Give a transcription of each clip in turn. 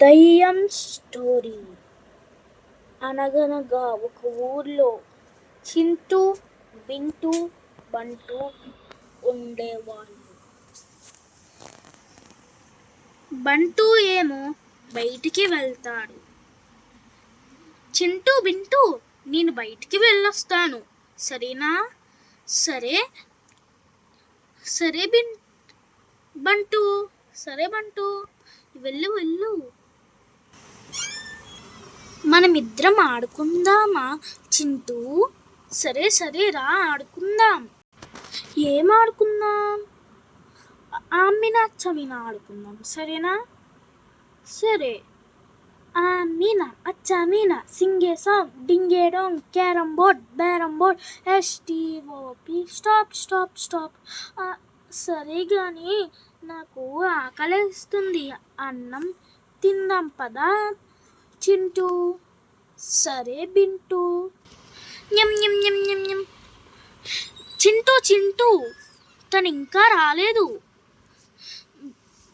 దయ్యం స్టోరీ. అనగనగా ఒక ఊర్లో చింటూ, బింటూ, బంటూ ఉండేవాళ్ళు. బంటూ ఏమో బయటికి వెళ్తాడు. చింటూ, బింటూ, నేను బయటికి వెళ్ళొస్తాను, సరేనా? సరే సరే బంటూ, సరే బంటూ, వెళ్ళు వెళ్ళు. మనమిద్దరం ఆడుకుందామా చింటూ? సరే సరే రా ఆడుకుందాం. ఏం ఆడుకుందాం? ఆమినా అచ్చమీనా ఆడుకుందాం, సరేనా? సరే. ఆమినా అచ్చమీనా, సింగే సాంగ్, డింగే డాంగ్, క్యారమ్ బోర్డ్, బ్యారమ్ బోర్డ్, STOP, స్టాప్ స్టాప్ స్టాప్. సరే కానీ నాకు ఆకలేస్తుంది, అన్నం తిందాం పదా చింటూ. సరే బింటూ. ఞం ఞం ఞం ఞం ఞం. చింటూ తను ఇంకా రాలేదు.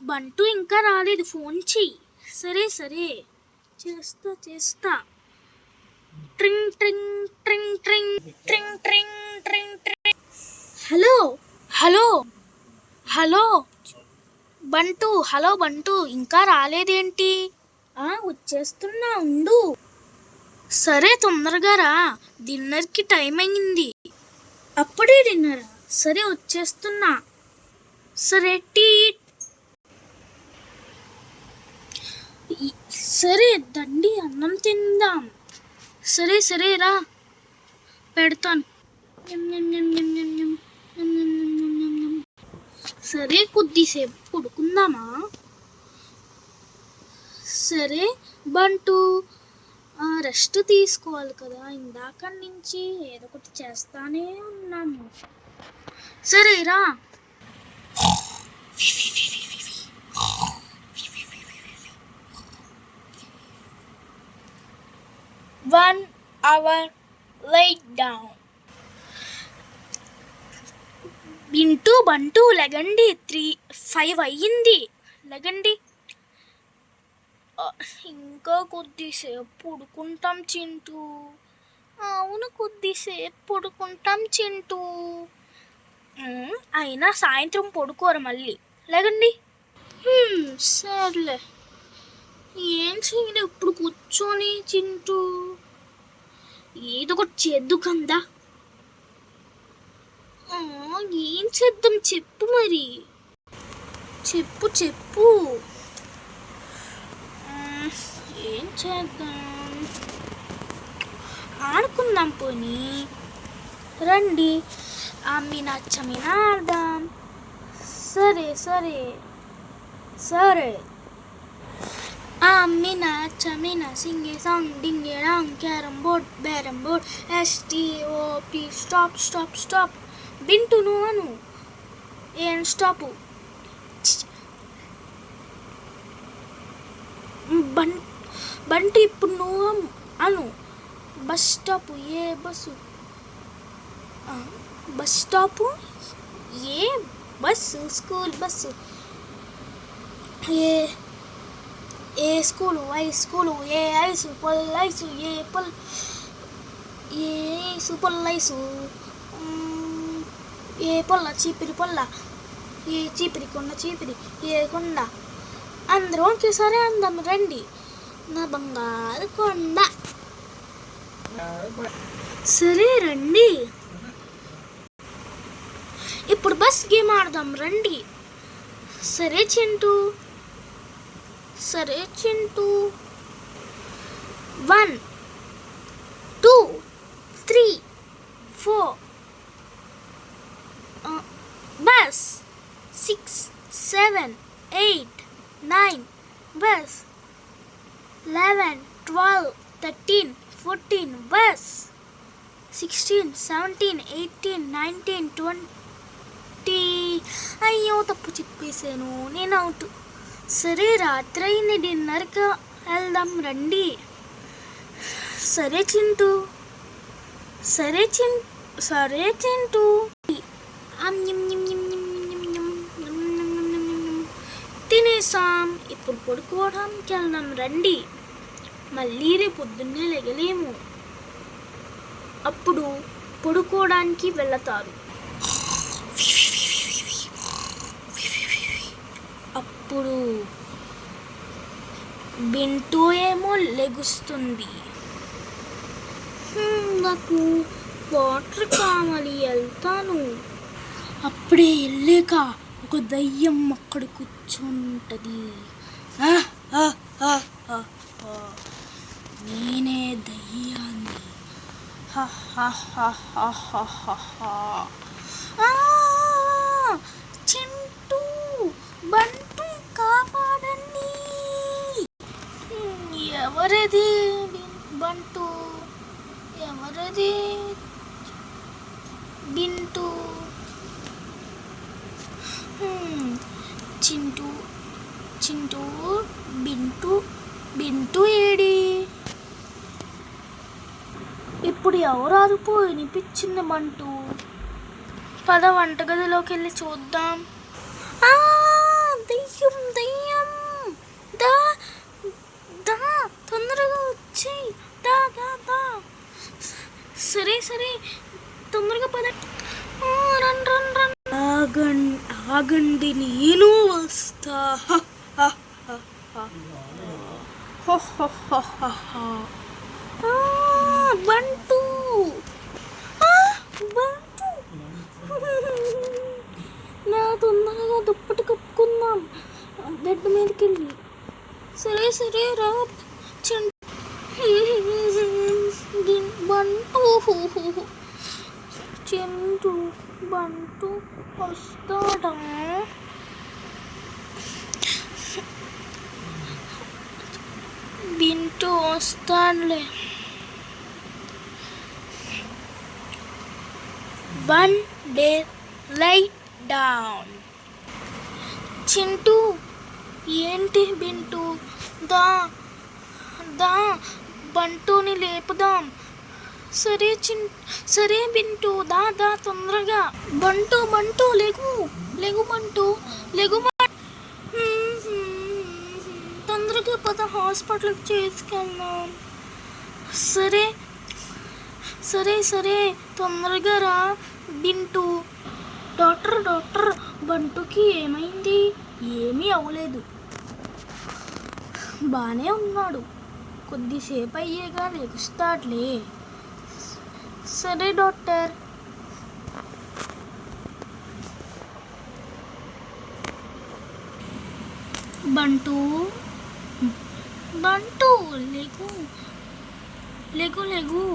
బంటూ ఇంకా రాలేదు, ఫోన్ చెయ్యి. సరే సరే చేస్తా. ట్రింగ్ ట్రింగ్ ట్రింగ్ ట్రింగ్ ట్రింగ్ ట్రింగ్ ట్రింగ్ ట్రింగ్. హలో హలో హలో బంటూ, హలో బంటూ, ఇంకా రాలేదేంటి? వచ్చేస్తున్నా, ఉండు. సరే తొందరగా రా, డిన్నర్కి టైం అయింది. అప్పుడే డిన్నరా? సరే వచ్చేస్తున్నా. సరే టీ. సరే దండి, అన్నం తిందాం. సరే సరే రా, పెడతాను. సరే కొద్దిసేపు పడుకుందామా? సరే బంటూ, రెస్ట్ తీసుకోవాలి కదా, ఇందాక నుంచి ఏదో ఒకటి చేస్తానే ఉన్నాను. సరే రా. 1 hour later. బింటూ, బంటూ లెగండి, 5 అయ్యింది, లెగండి. ఇంకా కొద్దిసేపు పడుకుంటాం చింటూ. అవును, కొద్దిసేపు పడుకుంటాం చింటూ. అయినా సాయంత్రం పడుకోరు మళ్ళీ, లెగండి. సర్లే, ఏం చేయను ఇప్పుడు కూర్చొని చింటూ. ఏదో ఒకటి చేద్దు కందా. ఏం చేద్దాం చెప్పు మరి, చెప్పు. ఏం చేద్దాం? ఆడుకుందాం పోనీ, రండి. ఆమినా అచ్చమీనా ఆడదాం. సరే. ఆమినా అచ్చమీనా, సింగే సాంగ్, డింగే డాంగ్, క్యారమ్ బోర్డ్, బ్యారమ్ బోర్డ్, STOP, స్టాప్. బింటూ నువ్వు అను. ఏం స్టాపు? బంటి ఇప్పుడు నువ్వు అను. బస్ స్టాపు, ఏ బస్సు? బస్ స్టాపు, ఏ బస్సు? School bus. ఏ స్కూలు, ఐ స్కూలు, ఏ ఐసు, పొల్ ఐసు, ఏ పొల్ ఐసు, ఏ పొల్ల, చీపిరి పొల్ల, ఏ చీపిరి కొండ, చీపిరి ఏ కొండ. అందరూ ఒకేసారి అందాం, రండి నా బంగారు కొండ. సరే రండి, ఇప్పుడు బస్ గేమ్ ఆడదాం, రండి. సరే చింటూ. 1 2 3 4. బస్. 6 7 8 9. బస్. 11 12 13 14. బస్. 16 17 18 19 20. అయ్యో, తప్పు చెప్పేశాను, నేను అవుట్. సరే రాత్రి అయింది, డిన్నర్కి వెళ్దాం రండి. సరే చింటూ. తినేసాం, ఇప్పుడు పడుకోవడానికి వెళ్దాం రండి. మళ్ళీ రేపు పొద్దున్నే లెగలేము. అప్పుడు పడుకోవడానికి వెళతారు. అప్పుడు బింటూ ఏమో లెగుస్తుంది. నాకు వాటర్ కావాలి, వెళ్తాను. అప్పుడే వెళ్ళాక ఒక దయ్యం అక్కడ కూర్చుంటది. నేనే దయ్యాన్ని. చింటూ, బంటూ కాపాడండి. ఎవరది బంటూ? ఎవరది బింటూ? చింటూ చింటూ బింటూ బింటూ ఏడి? ఇప్పుడు ఎవరు అరుపు వినిపించింది బంటూ? పద వంటగదిలోకి వెళ్ళి చూద్దాం. దయ్యం దయ్యం, దా దా తొందరగా వచ్చి దా దా దా. సరే సరే తొందరగా పద. Run run run. ఆగండి నేను వస్తా. బంటూ బంటూ, నా తొందరగా దుప్పటి కప్పుకుందాం బెడ్ మీదకి వెళ్ళి. సరే సరే రా బంటూ. చింటూ బంటూ వస్తాడా? Bintu వస్తాడులే. 1 day lay down. Chintu ఏంటి బింటూ? దా దా బంటూని లేపుదాం. సరే బింటూ, దా దా తొందరగా. బంటూ బంటూ లెగు లెగు బంటూ లెగు. తొందరగా పద, హాస్పిటల్కి చేసుకెళ్దాం. సరే సరే సరే తొందరగా రా బింటూ. డాక్టర్ బంటూకి ఏమైంది? ఏమీ అవ్వలేదు, బాగానే ఉన్నాడు. కొద్దిసేపు అయ్యేగా లెగుస్తాడులే. సరే డాక్టర్. బంటూ బంటూ లెగు లెగు లెగు.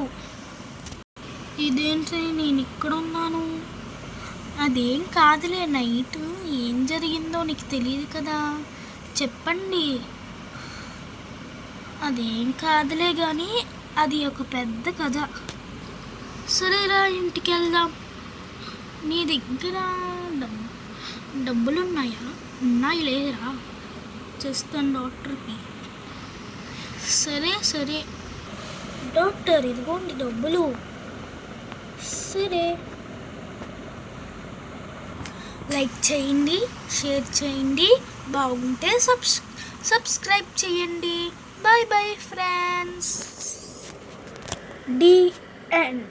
ఇదేంటి నేను ఇక్కడ ఉన్నాను? అదేం కాదులే, నైట్ ఏం జరిగిందో నీకు తెలియదు కదా, చెప్పండి. అదేం కాదులే కానీ అది ఒక పెద్ద కథ. సరేరా ఇంటికి వెళ్దాం. నీ దగ్గర డబ్బులున్నాయా? ఉన్నాయి లేదురా, చేస్తాను డాక్టర్కి. సరే సరే డాక్టర్, ఇదిగోండి డబ్బులు. సరే, లైక్ చేయండి, షేర్ చేయండి, బాగుంటే సబ్స్క్రైబ్ చేయండి. Bye bye friends. The end.